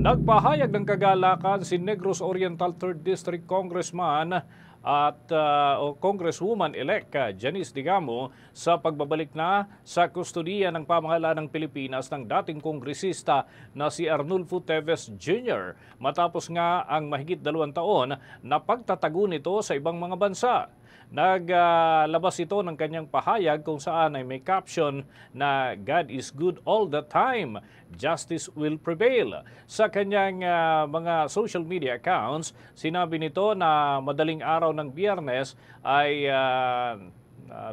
Nagpahayag ng kagalakan si Negros Oriental 3rd District Congressman at Congresswoman-elect Janice Digamo sa pagbabalik na sa kustodiya ng pamahalaan ng Pilipinas ng dating kongresista na si Arnulfo Teves Jr. matapos nga ang mahigit 2 taon na pagtatago nito sa ibang mga bansa. Naglabas ito ng kanyang pahayag kung saan ay may caption na God is good all the time, justice will prevail. Sa kanyang mga social media accounts, sinabi nito na madaling araw ng Biyernes ay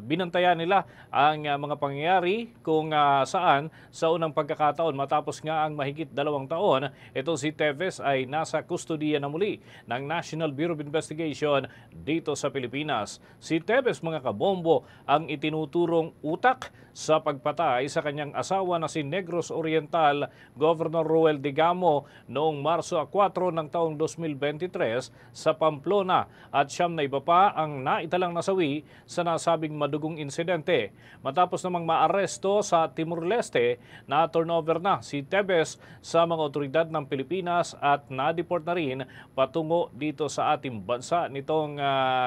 binantayan nila ang mga pangyayari kung saan sa unang pagkakataon matapos nga ang mahigit 2 taon, ito si Teves ay nasa kustodiya na muli ng National Bureau of Investigation dito sa Pilipinas. Si Teves, mga kabombo, ang itinuturong utak sa pagpatay sa kanyang asawa na si Negros Oriental Governor Roel Digamo noong Marso 4 ng taong 2023 sa Pamplona at siyam na iba pa ang naitalang nasawi sa nasabing madugong insidente. Matapos namang maaresto sa Timor-Leste, na-turnover na si Teves sa mga otoridad ng Pilipinas at na-deport na rin patungo dito sa ating bansa nitong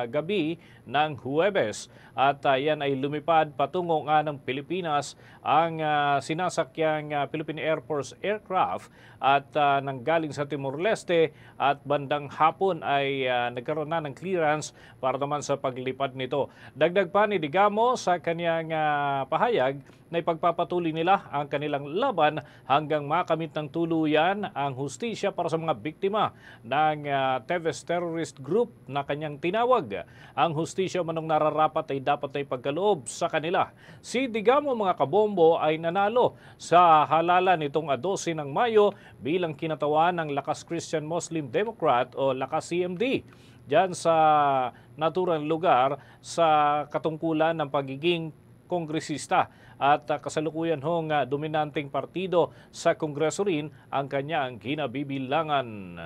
gabi ng Huwebes. At yan ay lumipad patungo nga ng Pilipinas ang sinasakyang Philippine Air Force aircraft at nanggaling sa Timor-Leste at bandang hapon ay nagkaroon na ng clearance para naman sa paglipad nito. Dagdag pa ni Digamo sa kanyang pahayag na ipagpapatuloy nila ang kanilang laban hanggang makamit ng tuluyan ang hustisya para sa mga biktima ng Teves Terrorist Group na kanyang tinawag. Ang hustisya manong nararapat ay dapat na ipagkaloob sa kanila. Si Digamo, mga kabombo, ay nanalo sa halalan nitong 12 ng Mayo bilang kinatawan ng Lakas Christian Muslim Democrat o Lakas CMD diyan sa naturang lugar sa katungkulan ng pagiging kongresista at kasalukuyan hong dominanteng partido sa Kongreso rin ang kanyang kinabibilangan.